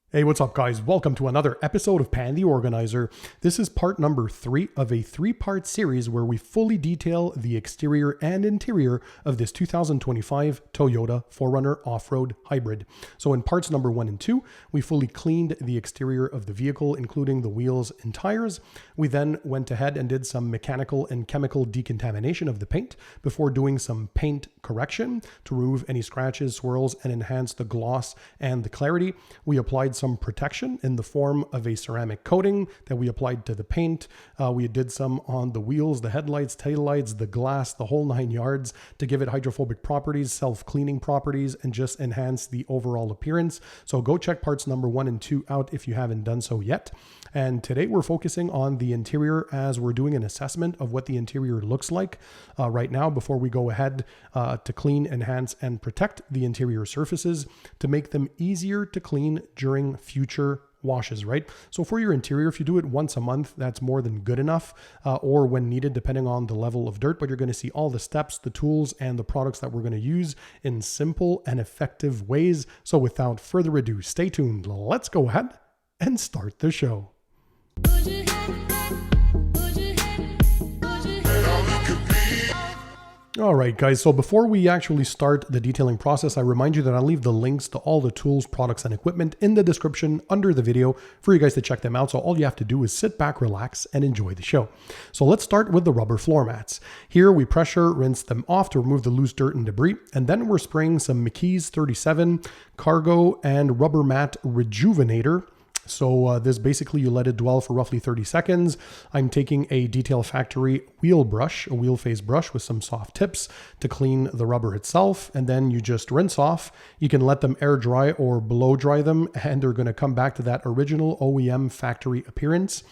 Hey, what's up guys? Welcome to another episode of Pan the Organizer. This is part number 3 of a 3-part series where we fully detail the exterior and interior of this 2025 Toyota 4Runner off-road hybrid. So in parts number 1 and 2, we fully cleaned the exterior of the vehicle, including the wheels and tires. We then went ahead and did some mechanical and chemical decontamination of the paint before doing some paint correction to remove any scratches, swirls, and enhance the gloss and the clarity. We applied some protection in the form of a ceramic coating that we applied to the paint. We did some on the wheels, the headlights, taillights, the glass, the whole 9 yards to give it hydrophobic properties, self-cleaning properties, and just enhance the overall appearance. So go check parts number 1 and 2 out if you haven't done so yet. And today we're focusing on the interior as we're doing an assessment of what the interior looks like right now before we go ahead to clean, enhance, and protect the interior surfaces to make them easier to clean during future washes, right? So for your interior, if you do it once a month, that's more than good enough, or when needed, depending on the level of dirt, but you're going to see all the steps, the tools, and the products that we're going to use in simple and effective ways. So without further ado, stay tuned. Let's go ahead and start the show. All right, guys, so before we actually start the detailing process, I remind you that I'll leave the links to all the tools, products, and equipment in the description under the video for you guys to check them out. So all you have to do is sit back, relax, and enjoy the show. So let's start with the rubber floor mats. Here we pressure rinse them off to remove the loose dirt and debris, and then we're spraying some McKee's 37 Cargo and Rubber Mat Rejuvenator. So this basically, you let it dwell for roughly 30 seconds. I'm taking a Detail Factory wheel brush, a wheel face brush with some soft tips to clean the rubber itself. And then you just rinse off. You can let them air dry or blow dry them, and they're going to come back to that original OEM factory appearance.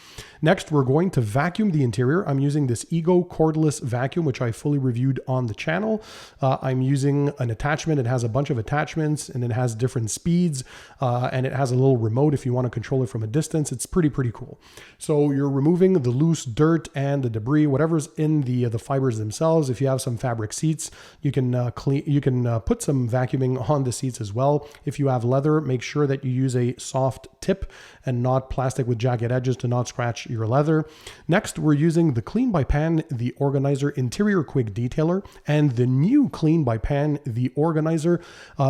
Next, we're going to vacuum the interior. I'm using this Ego cordless vacuum, which I fully reviewed on the channel. I'm using an attachment. It has a bunch of attachments and it has different speeds and it has a little remote if you want to control it from a distance. It's pretty cool. So you're removing the loose dirt and the debris, whatever's in the fibers themselves. If you have some fabric seats, you can put some vacuuming on the seats as well. If you have leather, make sure that you use a soft tip and not plastic with jagged edges to not scratch your leather. Next, we're using the Clean by Pan the Organizer Interior Quick Detailer and the new Clean by Pan the Organizer.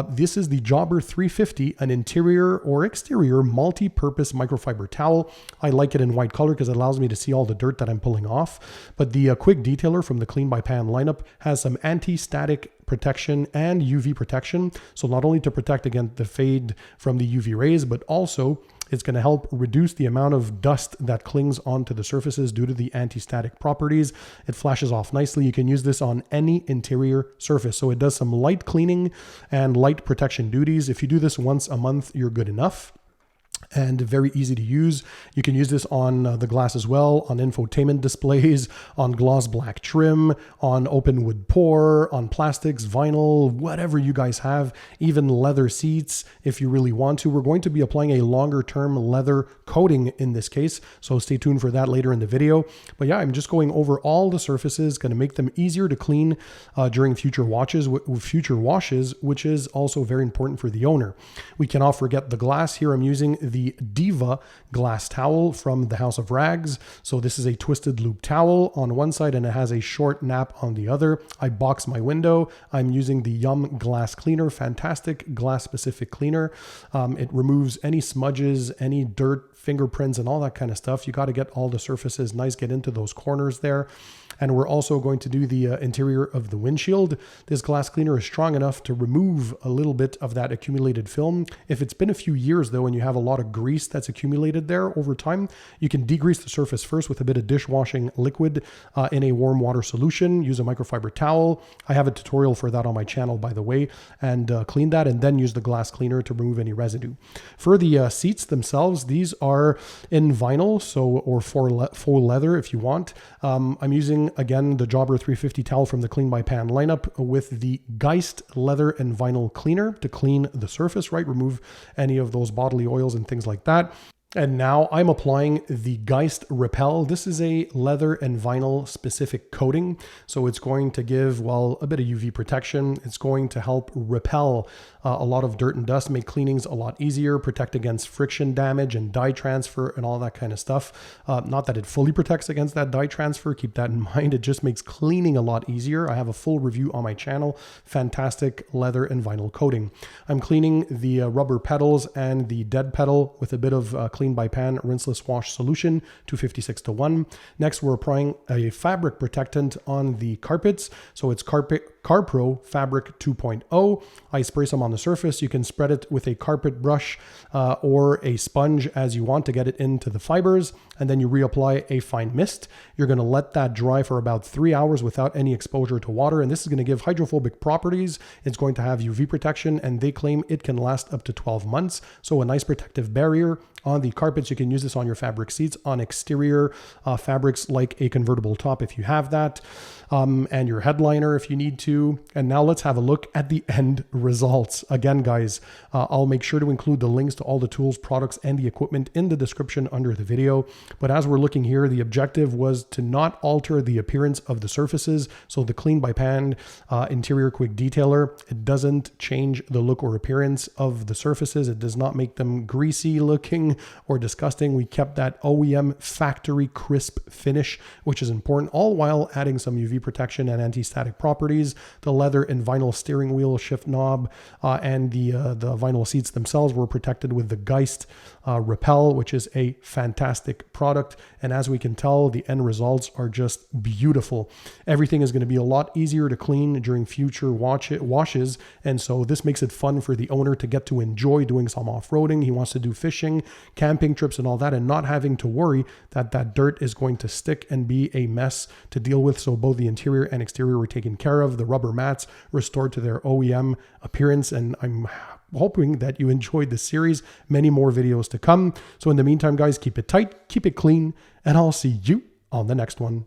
This is the Jobber 350, an interior or exterior multi-purpose microfiber towel. I like it in white color because it allows me to see all the dirt that I'm pulling off. But the Quick Detailer from the Clean by Pan lineup has some anti-static protection and UV protection. So not only to protect against the fade from the UV rays, but also it's going to help reduce the amount of dust that clings onto the surfaces due to the anti-static properties. It flashes off nicely. You can use this on any interior surface. So it does some light cleaning and light protection duties. If you do this once a month, you're good enough. And very easy to use. You can use this on the glass as well, on infotainment displays, on gloss black trim, on open wood pour, on plastics, vinyl, whatever you guys have, even leather seats if you really want to. We're going to be applying a longer term leather coating in this case, so stay tuned for that later in the video. But yeah, I'm just going over all the surfaces, going to make them easier to clean during future washes, which is also very important for the owner. We cannot forget the glass. Here I'm using the Diva glass towel from the House of Rags. So this is a twisted loop towel on one side and it has a short nap on the other. I box my window. I'm using the Yum glass cleaner, fantastic glass specific cleaner. It removes any smudges, any dirt, fingerprints, and all that kind of stuff. You got to get all the surfaces nice, get into those corners there. And we're also going to do the interior of the windshield. This glass cleaner is strong enough to remove a little bit of that accumulated film. If it's been a few years though, and you have a lot of grease that's accumulated there over time, you can degrease the surface first with a bit of dishwashing liquid in a warm water solution. Use a microfiber towel. I have a tutorial for that on my channel, by the way, and clean that and then use the glass cleaner to remove any residue. For the seats themselves, these are in vinyl, or faux leather if you want. I'm using again the Jobber 350 towel from the Clean by Pan lineup with the Geist leather and vinyl cleaner to clean the surface, right? Remove any of those bodily oils and things like that. And now I'm applying the Geist Repel. This is a leather and vinyl specific coating. So it's going to give, well, a bit of UV protection. It's going to help repel a lot of dirt and dust, make cleanings a lot easier, protect against friction damage and dye transfer and all that kind of stuff. Not that it fully protects against that dye transfer. Keep that in mind. It just makes cleaning a lot easier. I have a full review on my channel. Fantastic leather and vinyl coating. I'm cleaning the rubber pedals and the dead pedal with a bit of clean by pan rinseless wash solution, 256:1. Next, we're applying a fabric protectant on the carpets. So it's CarPro Fabric 2.0. I spray some on the surface. You can spread it with a carpet brush or a sponge as you want to get it into the fibers, and then you reapply a fine mist. You're going to let that dry for about 3 hours without any exposure to water, and this is going to give hydrophobic properties. It's going to have UV protection, and they claim it can last up to 12 months. So a nice protective barrier on the carpets. You can use this on your fabric seats, on exterior fabrics like a convertible top if you have that, and your headliner if you need to. And now let's have a look at the end results. Again, guys, I'll make sure to include the links to all the tools, products, and the equipment in the description under the video. But as we're looking here, the objective was to not alter the appearance of the surfaces. So the Clean by Pan interior quick detailer, it doesn't change the look or appearance of the surfaces. It does not make them greasy looking or disgusting. We kept that OEM factory crisp finish, which is important, all while adding some UV protection and anti-static properties. The leather and vinyl steering wheel, shift knob, and the vinyl seats themselves were protected with the Geist Repel, which is a fantastic product. And as we can tell, the end results are just beautiful. Everything is going to be a lot easier to clean during future washes. And so this makes it fun for the owner to get to enjoy doing some off-roading. He wants to do fishing, camping trips and all that, and not having to worry that that dirt is going to stick and be a mess to deal with. So both the interior and exterior were taken care of. The rubber mats restored to their OEM appearance, and I'm hoping that you enjoyed this series. Many more videos to come. So in the meantime, guys, keep it tight, keep it clean, and I'll see you on the next one.